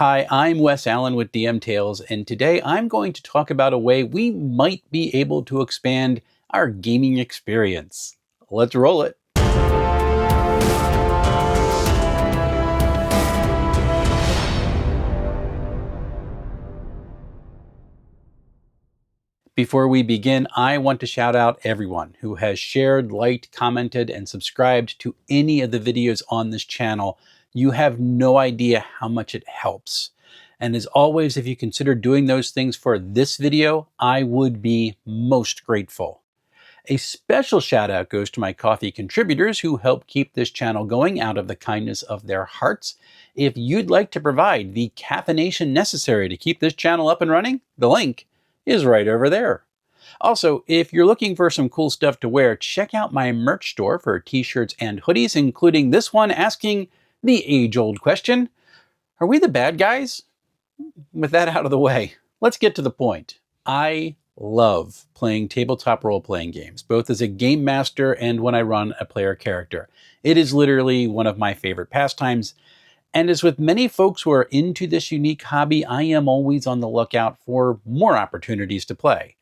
Hi, I'm Wes Allen with DM Tales, and today I'm going to talk about a way we might be able to expand our gaming experience. Let's roll it. Before we begin, I want to shout out everyone who has shared, liked, commented, and subscribed to any of the videos on this channel. You have no idea how much it helps. And as always, if you consider doing those things for this video, I would be most grateful. A special shout out goes to my coffee contributors who help keep this channel going out of the kindness of their hearts. If you'd like to provide the caffeination necessary to keep this channel up and running, the link is right over there. Also, if you're looking for some cool stuff to wear, check out my merch store for t-shirts and hoodies, including this one asking the age-old question, are we the bad guys? With that out of the way, let's get to the point. I love playing tabletop role-playing games, both as a game master and when I run a player character. It is literally one of my favorite pastimes. And as with many folks who are into this unique hobby, I am always on the lookout for more opportunities to play.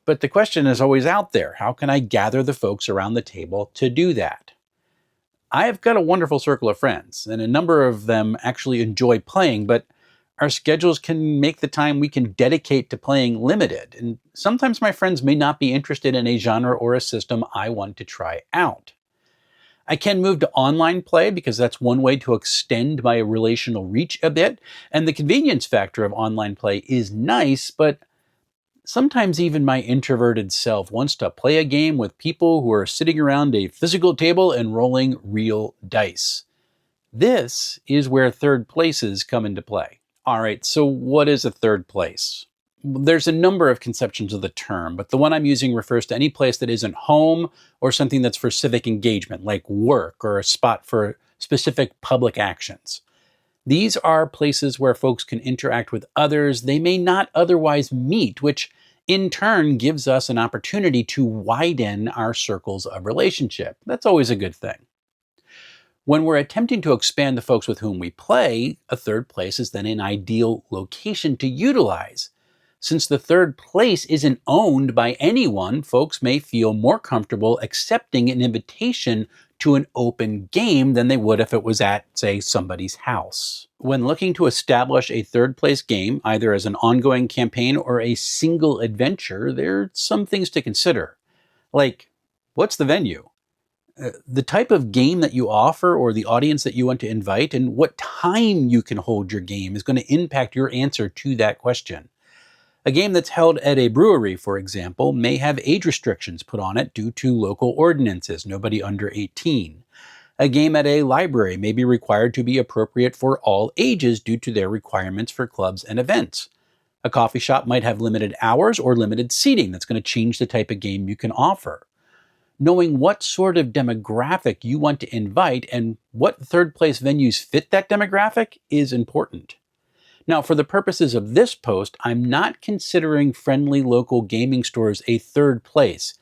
But the question is always out there, how can I gather the folks around the table to do that? I have got a wonderful circle of friends, and a number of them actually enjoy playing, but our schedules can make the time we can dedicate to playing limited, and sometimes my friends may not be interested in a genre or a system I want to try out. I can move to online play because that's one way to extend my relational reach a bit, and the convenience factor of online play is nice, but sometimes even my introverted self wants to play a game with people who are sitting around a physical table and rolling real dice. This is where third places come into play. All right, so what is a third place? There's a number of conceptions of the term, but the one I'm using refers to any place that isn't home or something that's for civic engagement, like work or a spot for specific public actions. These are places where folks can interact with others they may not otherwise meet, which in turn gives us an opportunity to widen our circles of relationship. That's always a good thing. When we're attempting to expand the folks with whom we play, a third place is then an ideal location to utilize. Since the third place isn't owned by anyone, folks may feel more comfortable accepting an invitation to an open game than they would if it was at, say, somebody's house. When looking to establish a third place game, either as an ongoing campaign or a single adventure, there are some things to consider. Like, what's the venue? The type of game that you offer or the audience that you want to invite, and what time you can hold your game is going to impact your answer to that question. A game that's held at a brewery, for example, may have age restrictions put on it due to local ordinances, nobody under 18. A game at a library may be required to be appropriate for all ages due to their requirements for clubs and events. A coffee shop might have limited hours or limited seating. That's going to change the type of game you can offer. Knowing what sort of demographic you want to invite and what third place venues fit that demographic is important. Now, for the purposes of this post, I'm not considering friendly local gaming stores a third place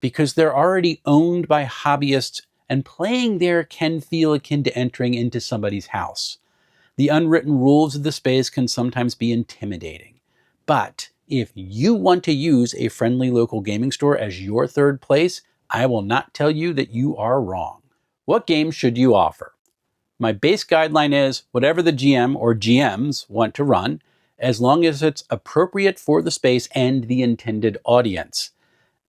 because they're already owned by hobbyists and playing there can feel akin to entering into somebody's house. The unwritten rules of the space can sometimes be intimidating. But if you want to use a friendly local gaming store as your third place, I will not tell you that you are wrong. What games should you offer? My base guideline is whatever the GM or GMs want to run, as long as it's appropriate for the space and the intended audience.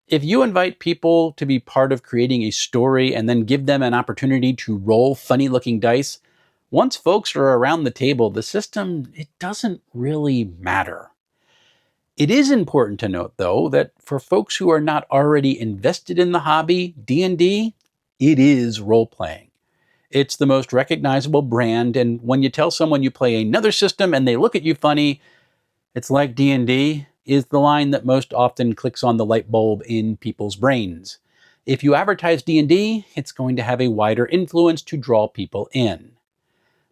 If you invite people to be part of creating a story and then give them an opportunity to roll funny-looking dice, once folks are around the table, the system, it doesn't really matter. It is important to note, though, that for folks who are not already invested in the hobby, D&D, it is role-playing. It's the most recognizable brand, and when you tell someone you play another system and they look at you funny, it's like D&D is the line that most often clicks on the light bulb in people's brains. If you advertise D&D, it's going to have a wider influence to draw people in.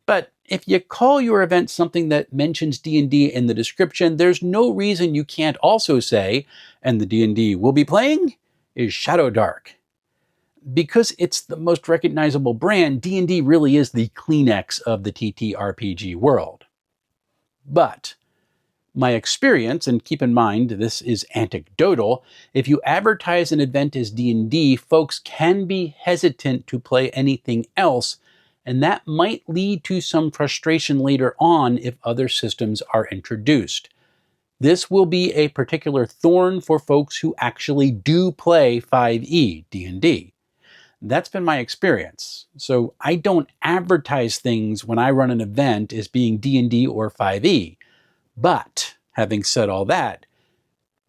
But if you call your event something that mentions D&D in the description, there's no reason you can't also say, and the D&D we'll be playing is Shadow Dark. Because it's the most recognizable brand, D&D really is the Kleenex of the TTRPG world. But my experience, and keep in mind this is anecdotal, if you advertise an event as D&D, folks can be hesitant to play anything else, and that might lead to some frustration later on if other systems are introduced. This will be a particular thorn for folks who actually do play 5e D&D. That's been my experience. So I don't advertise things when I run an event as being D&D or 5e. But having said all that,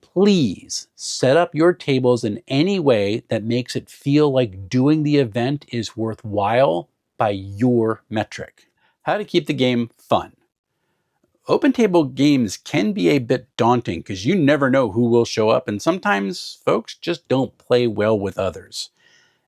please set up your tables in any way that makes it feel like doing the event is worthwhile by your metric. How to keep the game fun. Open table games can be a bit daunting because you never know who will show up, and sometimes folks just don't play well with others.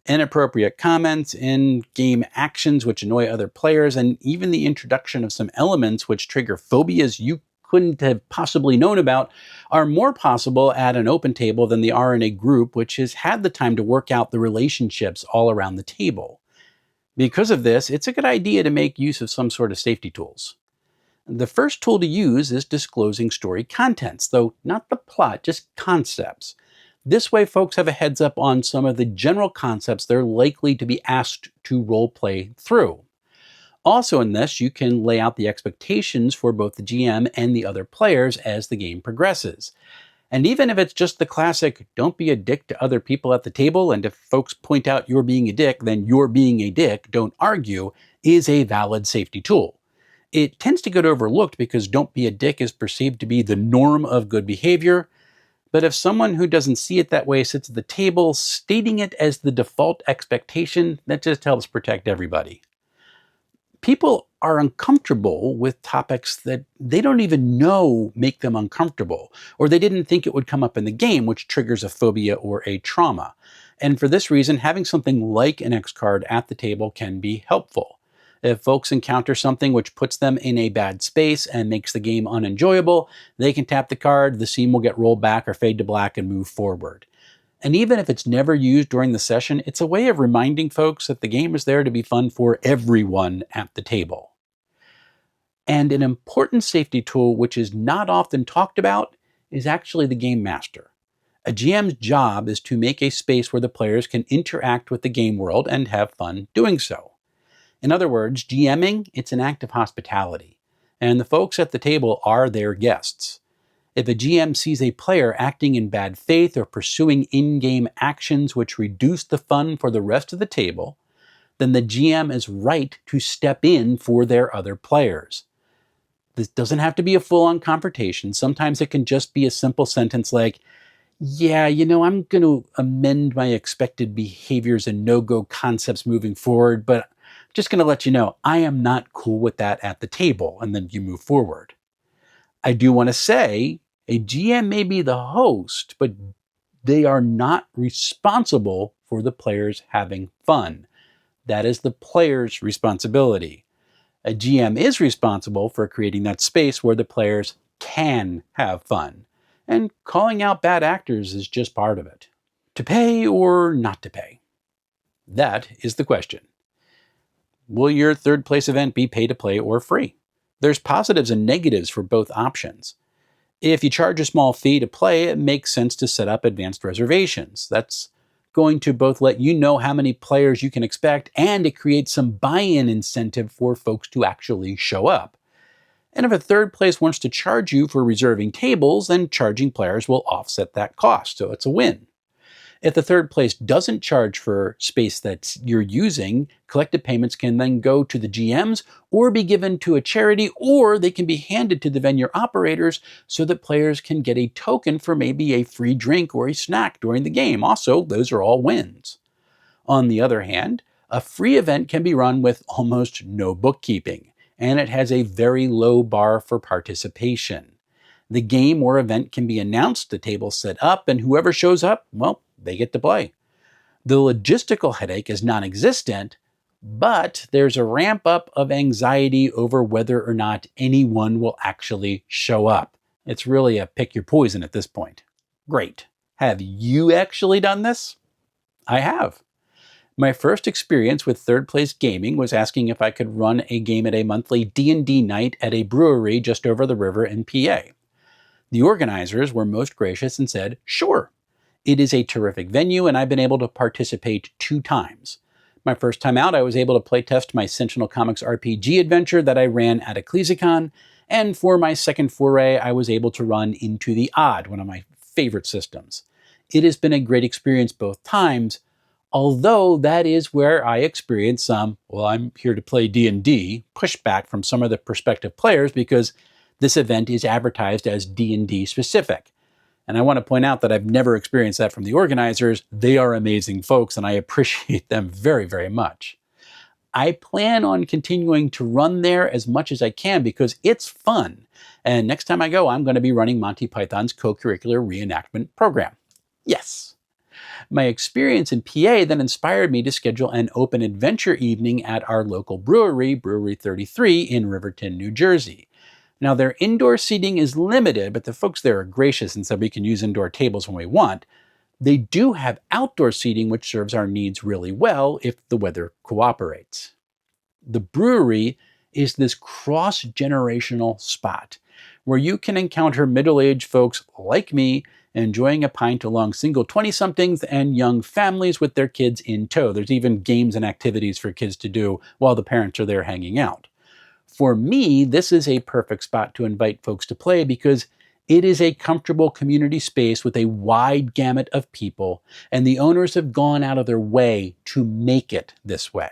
Inappropriate comments, in-game actions which annoy other players, and even the introduction of some elements which trigger phobias you couldn't have possibly known about are more possible at an open table than they are in a group which has had the time to work out the relationships all around the table. Because of this, it's a good idea to make use of some sort of safety tools. The first tool to use is disclosing story contents, though not the plot, just concepts. This way folks have a heads up on some of the general concepts they're likely to be asked to roleplay through. Also in this, you can lay out the expectations for both the GM and the other players as the game progresses. And even if it's just the classic, don't be a dick to other people at the table, and if folks point out you're being a dick, then you're being a dick, don't argue, is a valid safety tool. It tends to get overlooked because don't be a dick is perceived to be the norm of good behavior, but if someone who doesn't see it that way sits at the table, stating it as the default expectation, that just helps protect everybody. People are uncomfortable with topics that they don't even know make them uncomfortable, or they didn't think it would come up in the game, which triggers a phobia or a trauma. And for this reason, having something like an X card at the table can be helpful. If folks encounter something which puts them in a bad space and makes the game unenjoyable, they can tap the card, the scene will get rolled back or fade to black and move forward. And even if it's never used during the session, it's a way of reminding folks that the game is there to be fun for everyone at the table. And an important safety tool which is not often talked about is actually the game master. A GM's job is to make a space where the players can interact with the game world and have fun doing so. In other words, GMing, it's an act of hospitality, and the folks at the table are their guests. If a GM sees a player acting in bad faith or pursuing in-game actions which reduce the fun for the rest of the table, then the GM is right to step in for their other players. This doesn't have to be a full-on confrontation. Sometimes it can just be a simple sentence like, yeah, I'm going to amend my expected behaviors and no-go concepts moving forward, but I'm just going to let you know, I am not cool with that at the table, and then you move forward. I do want to say, a GM may be the host, but they are not responsible for the players having fun. That is the player's responsibility. A GM is responsible for creating that space where the players can have fun. And calling out bad actors is just part of it. To pay or not to pay? That is the question. Will your third place event be pay to play or free? There's positives and negatives for both options. If you charge a small fee to play, it makes sense to set up advanced reservations. That's going to both let you know how many players you can expect, and it creates some buy-in incentive for folks to actually show up. And if a third place wants to charge you for reserving tables, then charging players will offset that cost, so it's a win. If the third place doesn't charge for space that you're using, collected payments can then go to the GMs or be given to a charity, or they can be handed to the venue operators so that players can get a token for maybe a free drink or a snack during the game. Also, those are all wins. On the other hand, a free event can be run with almost no bookkeeping, and it has a very low bar for participation. The game or event can be announced, the table set up, and whoever shows up, well, they get to play. The logistical headache is non-existent, but there's a ramp up of anxiety over whether or not anyone will actually show up. It's really a pick your poison at this point. Great. Have you actually done this? I have. My first experience with third place gaming was asking if I could run a game at a monthly D&D night at a brewery just over the river in PA. The organizers were most gracious and said, sure. It is a terrific venue and I've been able to participate 2 times. My first time out, I was able to playtest my Sentinel Comics RPG adventure that I ran at EcclesiaCon, and for my second foray, I was able to run Into the Odd, one of my favorite systems. It has been a great experience both times, although that is where I experienced some, well, I'm here to play D&D, pushback from some of the prospective players because this event is advertised as D&D specific. And I want to point out that I've never experienced that from the organizers. They are amazing folks, and I appreciate them very, very much. I plan on continuing to run there as much as I can because it's fun. And next time I go, I'm going to be running Monty Python's co-curricular reenactment program. Yes. My experience in PA then inspired me to schedule an open adventure evening at our local brewery, Brewery 33 in Riverton, New Jersey. Now, their indoor seating is limited, but the folks there are gracious and said we can use indoor tables when we want. They do have outdoor seating, which serves our needs really well if the weather cooperates. The brewery is this cross-generational spot where you can encounter middle-aged folks like me enjoying a pint along single 20-somethings and young families with their kids in tow. There's even games and activities for kids to do while the parents are there hanging out. For me, this is a perfect spot to invite folks to play because it is a comfortable community space with a wide gamut of people, and the owners have gone out of their way to make it this way.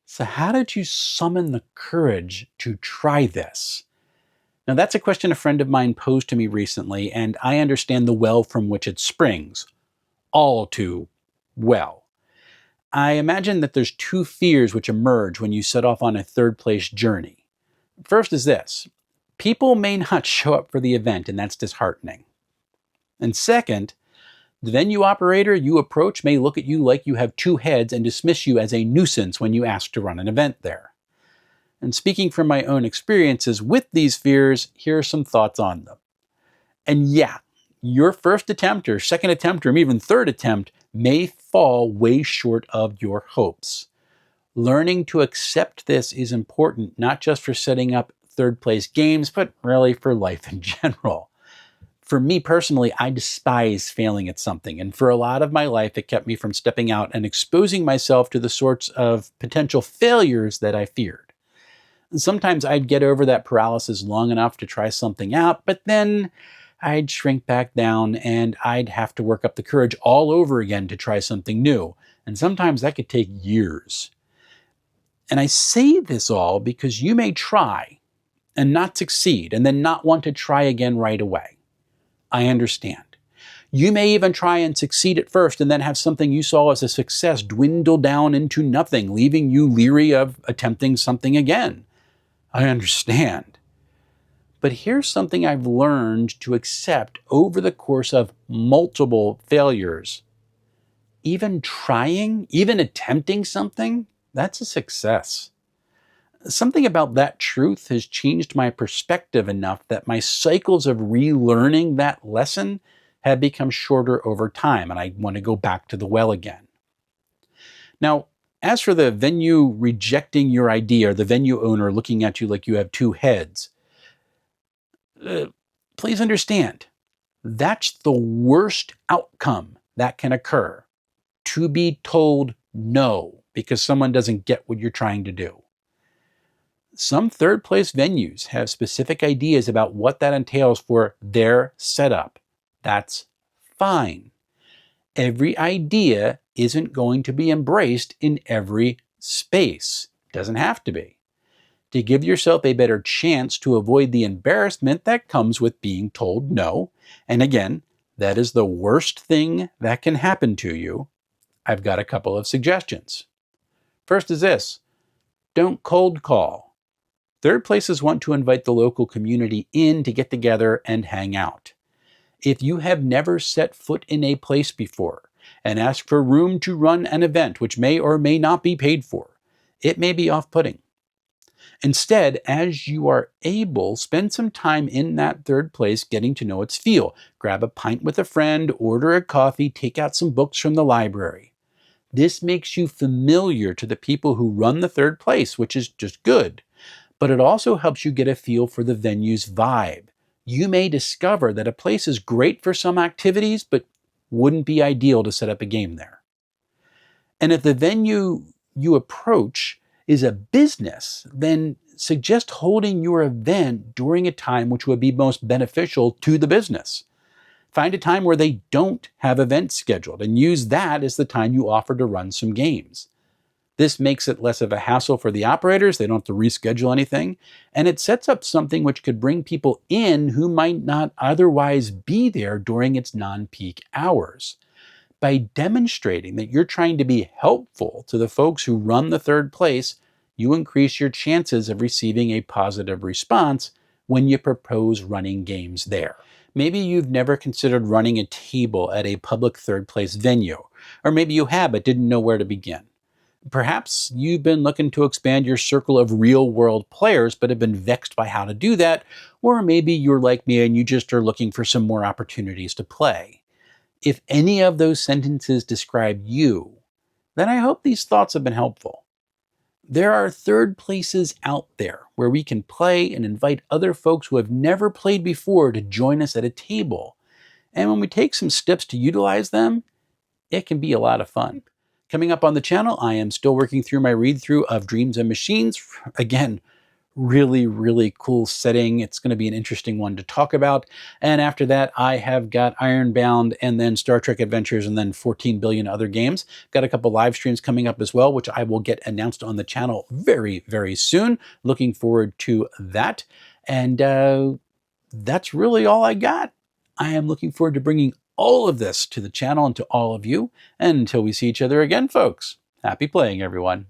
So how did you summon the courage to try this? Now, that's a question a friend of mine posed to me recently, and I understand the well from which it springs. All too well. I imagine that there's 2 fears which emerge when you set off on a third place journey. First is this: people may not show up for the event, and that's disheartening. And second, the venue operator you approach may look at you like you have 2 heads and dismiss you as a nuisance when you ask to run an event there. And speaking from my own experiences with these fears, here are some thoughts on them. And yeah, your first attempt or second attempt or even third attempt may fall way short of your hopes. Learning to accept this is important, not just for setting up third place games, but really for life in general. For me personally, I despise failing at something, and for a lot of my life, it kept me from stepping out and exposing myself to the sorts of potential failures that I feared. And sometimes I'd get over that paralysis long enough to try something out, but then I'd shrink back down and I'd have to work up the courage all over again to try something new. And sometimes that could take years. And I say this all because you may try and not succeed and then not want to try again right away. I understand. You may even try and succeed at first and then have something you saw as a success dwindle down into nothing, leaving you leery of attempting something again. I understand. But here's something I've learned to accept over the course of multiple failures. Even trying, even attempting something, that's a success. Something about that truth has changed my perspective enough that my cycles of relearning that lesson have become shorter over time, and I want to go back to the well again. Now, as for the venue rejecting your idea or the venue owner looking at you like you have 2 heads, please understand, that's the worst outcome that can occur. To be told no because someone doesn't get what you're trying to do. Some third place venues have specific ideas about what that entails for their setup. That's fine. Every idea isn't going to be embraced in every space. It doesn't have to be. To give yourself a better chance to avoid the embarrassment that comes with being told no, and again, that is the worst thing that can happen to you, I've got a couple of suggestions. First is this: don't cold call. Third places want to invite the local community in to get together and hang out. If you have never set foot in a place before and ask for room to run an event which may or may not be paid for, it may be off-putting. Instead, as you are able, spend some time in that third place getting to know its feel. Grab a pint with a friend, order a coffee, take out some books from the library. This makes you familiar to the people who run the third place, which is just good. But it also helps you get a feel for the venue's vibe. You may discover that a place is great for some activities, but wouldn't be ideal to set up a game there. And if the venue you approach is a business, then suggest holding your event during a time which would be most beneficial to the business. Find a time where they don't have events scheduled and use that as the time you offer to run some games. This makes it less of a hassle for the operators. They don't have to reschedule anything. And it sets up something which could bring people in who might not otherwise be there during its non-peak hours. By demonstrating that you're trying to be helpful to the folks who run the third place, you increase your chances of receiving a positive response when you propose running games there. Maybe you've never considered running a table at a public third place venue, or maybe you have but didn't know where to begin. Perhaps you've been looking to expand your circle of real-world players but have been vexed by how to do that, or maybe you're like me and you just are looking for some more opportunities to play. If any of those sentences describe you, then I hope these thoughts have been helpful. There are third places out there where we can play and invite other folks who have never played before to join us at a table. And when we take some steps to utilize them, it can be a lot of fun. Coming up on the channel, I am still working through my read-through of Dreams and Machines. Again, really cool setting. It's going to be an interesting one to talk about. And after that, I have got Ironbound and then Star Trek Adventures and then 14 billion other games. Got a couple live streams coming up as well, which I will get announced on the channel very soon. Looking forward to that. And that's really all I got. I am looking forward to bringing all of this to the channel and to all of you. And until we see each other again, folks, happy playing, everyone.